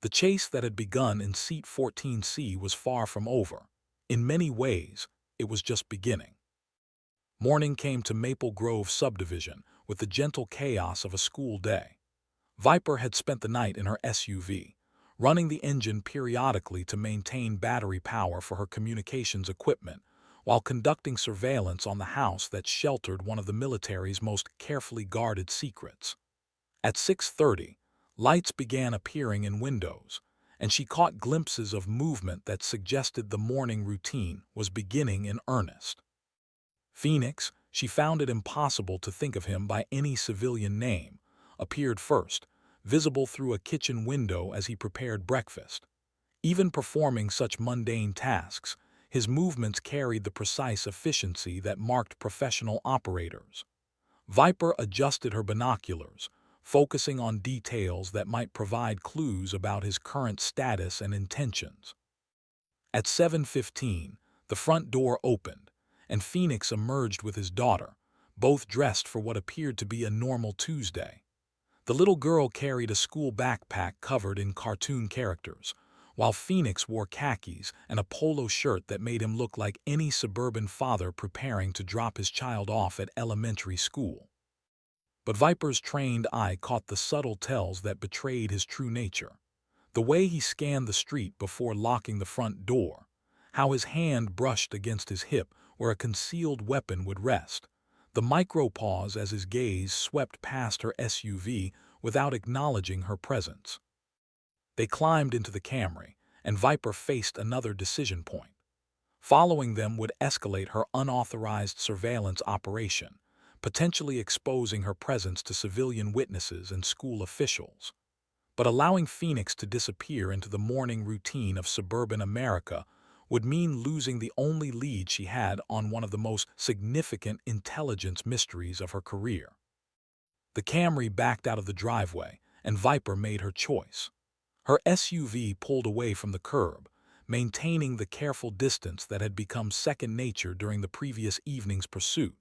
The chase that had begun in Seat 14C was far from over. In many ways, it was just beginning. Morning came to Maple Grove subdivision with the gentle chaos of a school day. Viper had spent the night in her SUV, running the engine periodically to maintain battery power for her communications equipment, while conducting surveillance on the house that sheltered one of the military's most carefully guarded secrets. At 6:30, lights began appearing in windows, and she caught glimpses of movement that suggested the morning routine was beginning in earnest. Phoenix, she found it impossible to think of him by any civilian name, appeared first, visible through a kitchen window as he prepared breakfast. Even performing such mundane tasks, his movements carried the precise efficiency that marked professional operators. Viper adjusted her binoculars, focusing on details that might provide clues about his current status and intentions. At 7:15, the front door opened, and Phoenix emerged with his daughter, both dressed for what appeared to be a normal Tuesday. The little girl carried a school backpack covered in cartoon characters, while Phoenix wore khakis and a polo shirt that made him look like any suburban father preparing to drop his child off at elementary school. But Viper's trained eye caught the subtle tells that betrayed his true nature. The way he scanned the street before locking the front door, how his hand brushed against his hip where a concealed weapon would rest, the micro-pause as his gaze swept past her SUV without acknowledging her presence. They climbed into the Camry, and Viper faced another decision point. Following them would escalate her unauthorized surveillance operation, potentially exposing her presence to civilian witnesses and school officials. But allowing Phoenix to disappear into the morning routine of suburban America would mean losing the only lead she had on one of the most significant intelligence mysteries of her career. The Camry backed out of the driveway, and Viper made her choice. Her SUV pulled away from the curb, maintaining the careful distance that had become second nature during the previous evening's pursuit.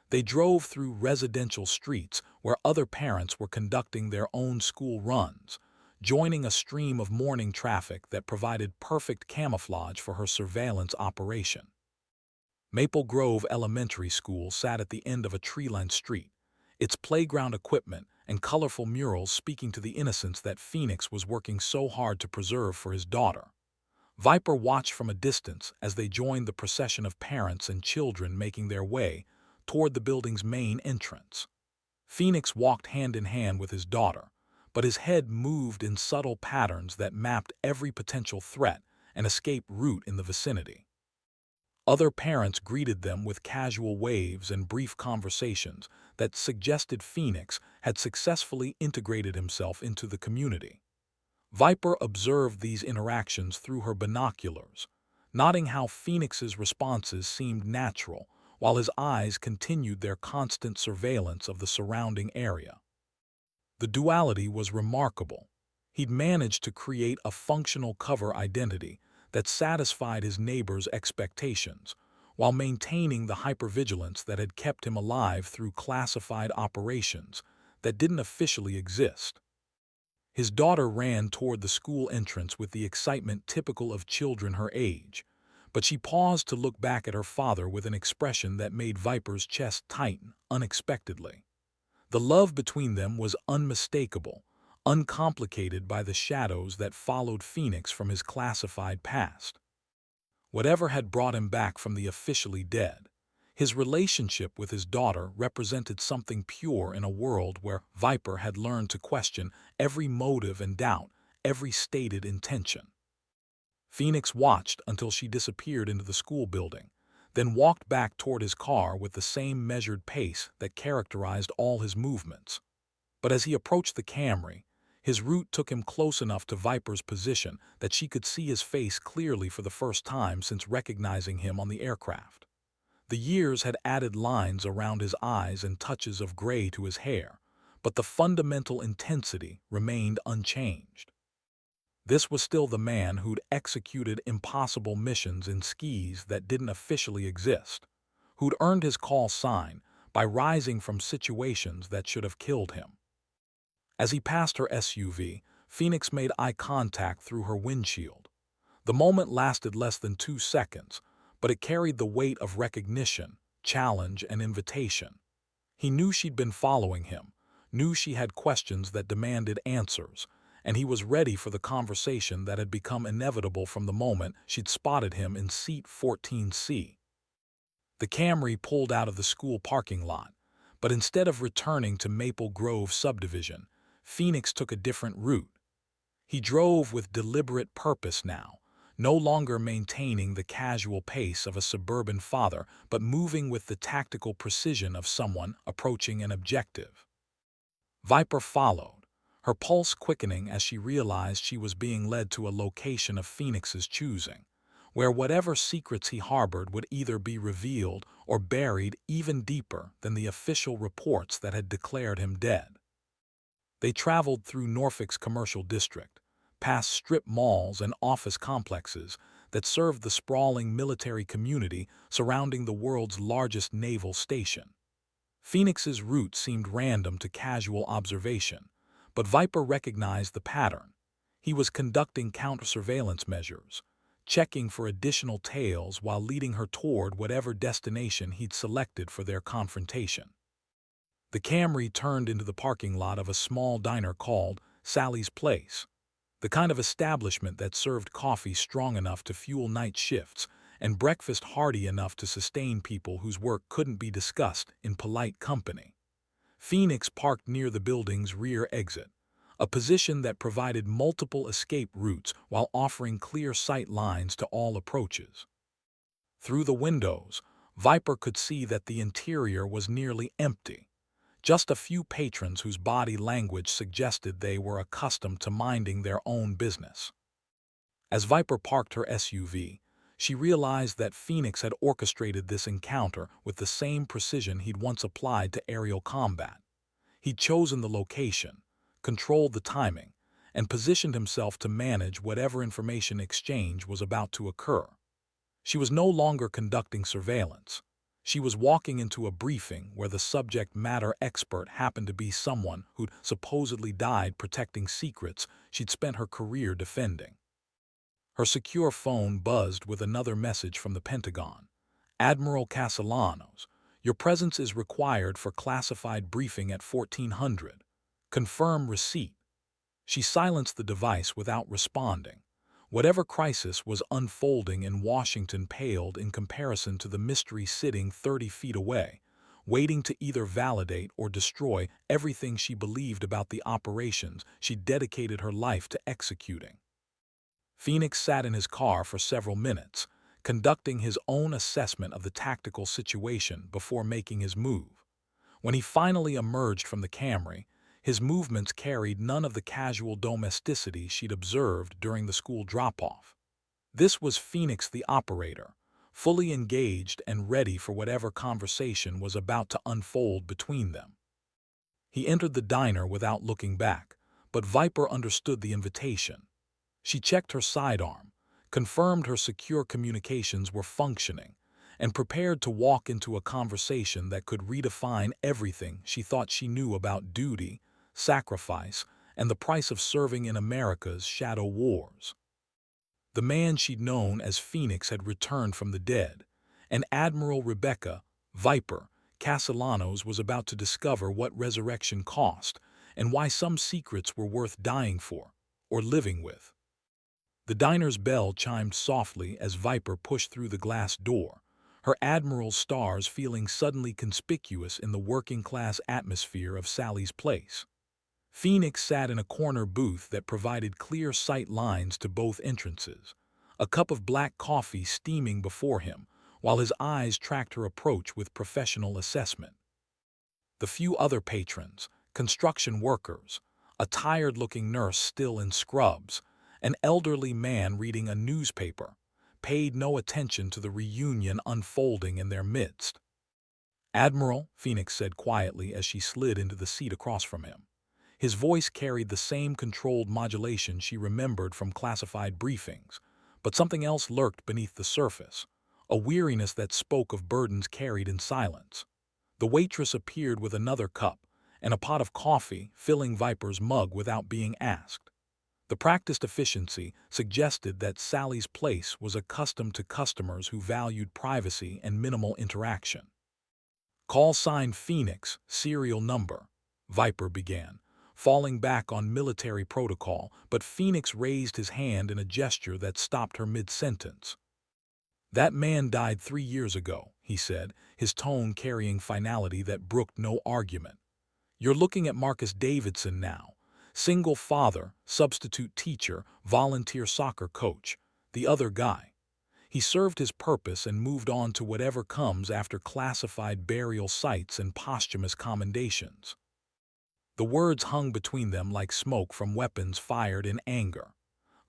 They drove through residential streets where other parents were conducting their own school runs, joining a stream of morning traffic that provided perfect camouflage for her surveillance operation. Maple Grove Elementary School sat at the end of a tree-lined street, its playground equipment and colorful murals speaking to the innocence that Phoenix was working so hard to preserve for his daughter. Viper watched from a distance as they joined the procession of parents and children making their way toward the building's main entrance. Phoenix walked hand in hand with his daughter, but his head moved in subtle patterns that mapped every potential threat and escape route in the vicinity. Other parents greeted them with casual waves and brief conversations that suggested Phoenix had successfully integrated himself into the community. Viper observed these interactions through her binoculars, noting how Phoenix's responses seemed natural while his eyes continued their constant surveillance of the surrounding area. The duality was remarkable. He'd managed to create a functional cover identity that satisfied his neighbors' expectations, while maintaining the hypervigilance that had kept him alive through classified operations that didn't officially exist. His daughter ran toward the school entrance with the excitement typical of children her age, but she paused to look back at her father with an expression that made Viper's chest tighten unexpectedly. The love between them was unmistakable, uncomplicated by the shadows that followed Phoenix from his classified past. Whatever had brought him back from the officially dead, his relationship with his daughter represented something pure in a world where Viper had learned to question every motive and doubt every stated intention. Phoenix watched until she disappeared into the school building, then walked back toward his car with the same measured pace that characterized all his movements. But as he approached the Camry, his route took him close enough to Viper's position that she could see his face clearly for the first time since recognizing him on the aircraft. The years had added lines around his eyes and touches of gray to his hair, but the fundamental intensity remained unchanged. This was still the man who'd executed impossible missions in skis that didn't officially exist, who'd earned his call sign by rising from situations that should have killed him. As he passed her SUV, Phoenix made eye contact through her windshield. The moment lasted less than 2 seconds, but it carried the weight of recognition, challenge, and invitation. He knew she'd been following him, knew she had questions that demanded answers, and he was ready for the conversation that had become inevitable from the moment she'd spotted him in seat 14C. The Camry pulled out of the school parking lot, but instead of returning to Maple Grove subdivision, Phoenix took a different route. He drove with deliberate purpose now, no longer maintaining the casual pace of a suburban father, but moving with the tactical precision of someone approaching an objective. Viper followed, her pulse quickening as she realized she was being led to a location of Phoenix's choosing, where whatever secrets he harbored would either be revealed or buried even deeper than the official reports that had declared him dead. They traveled through Norfolk's commercial district, past strip malls and office complexes that served the sprawling military community surrounding the world's largest naval station. Phoenix's route seemed random to casual observation, but Viper recognized the pattern. He was conducting counter-surveillance measures, checking for additional tails while leading her toward whatever destination he'd selected for their confrontation. The Camry turned into the parking lot of a small diner called Sally's Place, the kind of establishment that served coffee strong enough to fuel night shifts and breakfast hearty enough to sustain people whose work couldn't be discussed in polite company. Phoenix parked near the building's rear exit, a position that provided multiple escape routes while offering clear sight lines to all approaches. Through the windows, Viper could see that the interior was nearly empty. Just a few patrons whose body language suggested they were accustomed to minding their own business. As Viper parked her SUV, she realized that Phoenix had orchestrated this encounter with the same precision he'd once applied to aerial combat. He'd chosen the location, controlled the timing, and positioned himself to manage whatever information exchange was about to occur. She was no longer conducting surveillance. She was walking into a briefing where the subject matter expert happened to be someone who'd supposedly died protecting secrets she'd spent her career defending. Her secure phone buzzed with another message from the Pentagon. Admiral Castellanos, your presence is required for classified briefing at 1400. Confirm receipt. She silenced the device without responding. Whatever crisis was unfolding in Washington paled in comparison to the mystery sitting 30 feet away, waiting to either validate or destroy everything she believed about the operations she'd dedicated her life to executing. Phoenix sat in his car for several minutes, conducting his own assessment of the tactical situation before making his move. When he finally emerged from the Camry, his movements carried none of the casual domesticity she'd observed during the school drop-off. This was Phoenix the operator, fully engaged and ready for whatever conversation was about to unfold between them. He entered the diner without looking back, but Viper understood the invitation. She checked her sidearm, confirmed her secure communications were functioning, and prepared to walk into a conversation that could redefine everything she thought she knew about duty, sacrifice, and the price of serving in America's shadow wars. The man she'd known as Phoenix had returned from the dead, and Admiral Rebecca, Viper, Castellanos was about to discover what resurrection cost and why some secrets were worth dying for, or living with. The diner's bell chimed softly as Viper pushed through the glass door, her Admiral's stars feeling suddenly conspicuous in the working-class atmosphere of Sally's Place. Phoenix sat in a corner booth that provided clear sight lines to both entrances, a cup of black coffee steaming before him, while his eyes tracked her approach with professional assessment. The few other patrons, construction workers, a tired-looking nurse still in scrubs, an elderly man reading a newspaper, paid no attention to the reunion unfolding in their midst. "Admiral," Phoenix said quietly as she slid into the seat across from him. His voice carried the same controlled modulation she remembered from classified briefings, but something else lurked beneath the surface, a weariness that spoke of burdens carried in silence. The waitress appeared with another cup and a pot of coffee, filling Viper's mug without being asked. The practiced efficiency suggested that Sally's place was accustomed to customers who valued privacy and minimal interaction. "Call sign Phoenix, serial number," Viper began, falling back on military protocol, but Phoenix raised his hand in a gesture that stopped her mid-sentence. "That man died 3 years ago," he said, his tone carrying finality that brooked no argument. "You're looking at Marcus Davidson now. Single father, substitute teacher, volunteer soccer coach. The other guy. He served his purpose and moved on to whatever comes after classified burial sites and posthumous commendations." The words hung between them like smoke from weapons fired in anger.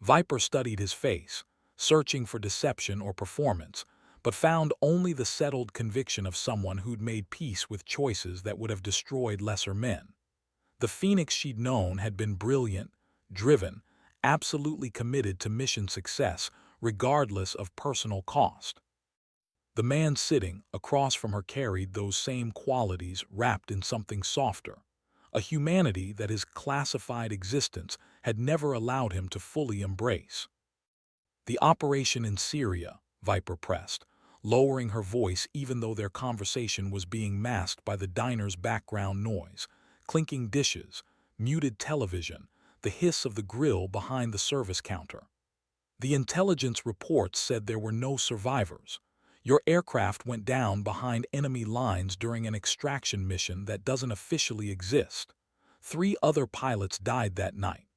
Viper studied his face, searching for deception or performance, but found only the settled conviction of someone who'd made peace with choices that would have destroyed lesser men. The Phoenix she'd known had been brilliant, driven, absolutely committed to mission success, regardless of personal cost. The man sitting across from her carried those same qualities wrapped in something softer, a humanity that his classified existence had never allowed him to fully embrace. "The operation in Syria," Viper pressed, lowering her voice even though their conversation was being masked by the diner's background noise, clinking dishes, muted television, the hiss of the grill behind the service counter. "The intelligence reports said there were no survivors. Your aircraft went down behind enemy lines during an extraction mission that doesn't officially exist. 3 other pilots died that night."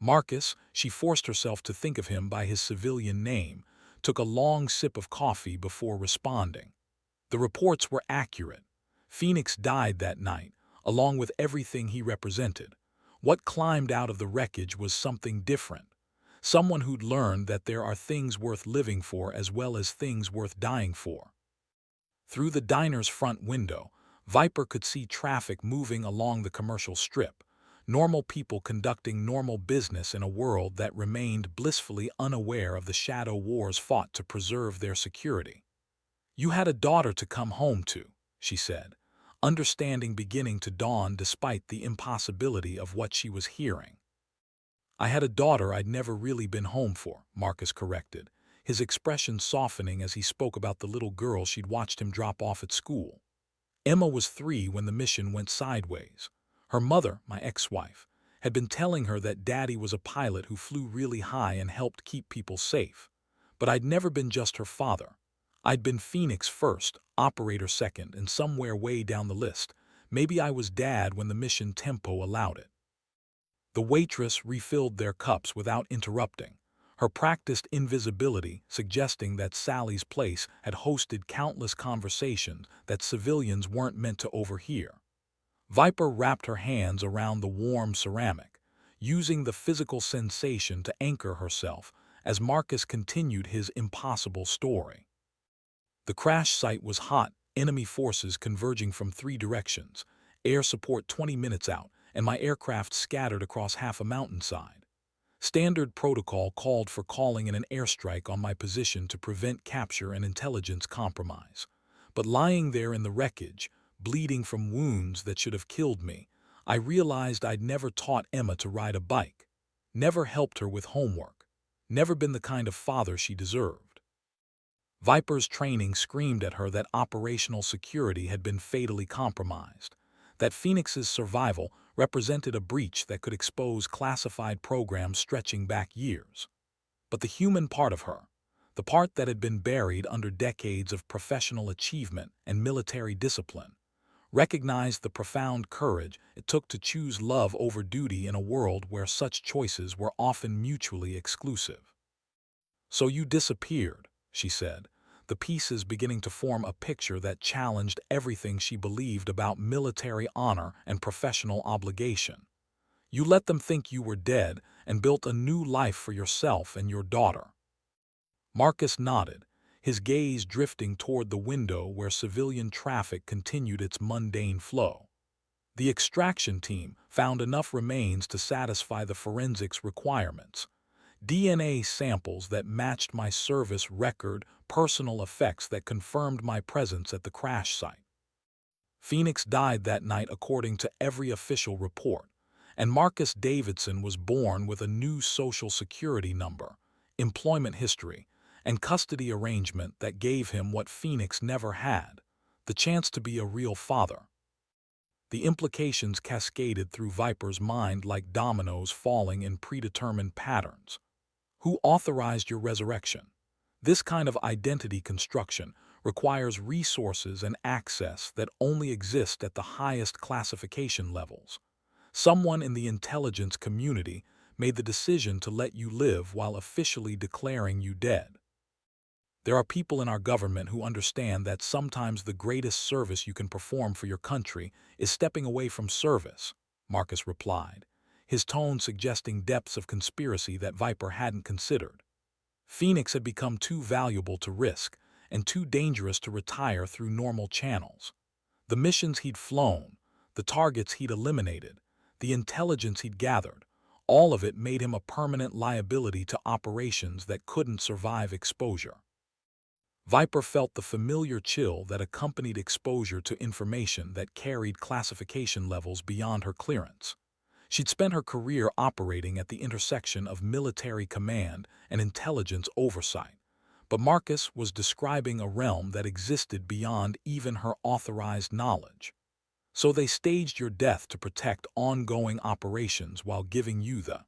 Marcus, she forced herself to think of him by his civilian name, took a long sip of coffee before responding. The reports were accurate. Phoenix died that night, along with everything he represented. What climbed out of the wreckage was something different. Someone who'd learned that there are things worth living for as well as things worth dying for. Through the diner's front window, Viper could see traffic moving along the commercial strip, normal people conducting normal business in a world that remained blissfully unaware of the shadow wars fought to preserve their security. "You had a daughter to come home to," she said, understanding beginning to dawn despite the impossibility of what she was hearing. "I had a daughter I'd never really been home for," Marcus corrected, his expression softening as he spoke about the little girl she'd watched him drop off at school. "Emma was 3 when the mission went sideways. Her mother, my ex-wife, had been telling her that Daddy was a pilot who flew really high and helped keep people safe. But I'd never been just her father. I'd been Phoenix first, operator second, and somewhere way down the list, maybe I was Dad when the mission tempo allowed it." The waitress refilled their cups without interrupting, her practiced invisibility suggesting that Sally's place had hosted countless conversations that civilians weren't meant to overhear. Viper wrapped her hands around the warm ceramic, using the physical sensation to anchor herself as Marcus continued his impossible story. "The crash site was hot, enemy forces converging from 3 directions, air support 20 minutes out, and my aircraft scattered across half a mountainside. Standard protocol called for calling in an airstrike on my position to prevent capture and intelligence compromise. But lying there in the wreckage, bleeding from wounds that should have killed me, I realized I'd never taught Emma to ride a bike, never helped her with homework, never been the kind of father she deserved." Viper's training screamed at her that operational security had been fatally compromised, that Phoenix's survival represented a breach that could expose classified programs stretching back years. But the human part of her, the part that had been buried under decades of professional achievement and military discipline, recognized the profound courage it took to choose love over duty in a world where such choices were often mutually exclusive. "So you disappeared," she said, the pieces beginning to form a picture that challenged everything she believed about military honor and professional obligation. "You let them think you were dead and built a new life for yourself and your daughter." Marcus nodded, his gaze drifting toward the window where civilian traffic continued its mundane flow. The extraction team found enough remains to satisfy the forensics requirements. DNA samples that matched my service record, personal effects that confirmed my presence at the crash site. Phoenix died that night according to every official report, and Marcus Davidson was born with a new social security number, employment history, and custody arrangement that gave him what Phoenix never had, the chance to be a real father. The implications cascaded through Viper's mind like dominoes falling in predetermined patterns. Who authorized your resurrection? This kind of identity construction requires resources and access that only exist at the highest classification levels. Someone in the intelligence community made the decision to let you live while officially declaring you dead. There are people in our government who understand that sometimes the greatest service you can perform for your country is stepping away from service, Marcus replied, his tone suggesting depths of conspiracy that Viper hadn't considered. Phoenix had become too valuable to risk and too dangerous to retire through normal channels. The missions he'd flown, the targets he'd eliminated, the intelligence he'd gathered, all of it made him a permanent liability to operations that couldn't survive exposure. Viper felt the familiar chill that accompanied exposure to information that carried classification levels beyond her clearance. She'd spent her career operating at the intersection of military command and intelligence oversight, but Marcus was describing a realm that existed beyond even her authorized knowledge. So they staged your death to protect ongoing operations while giving you the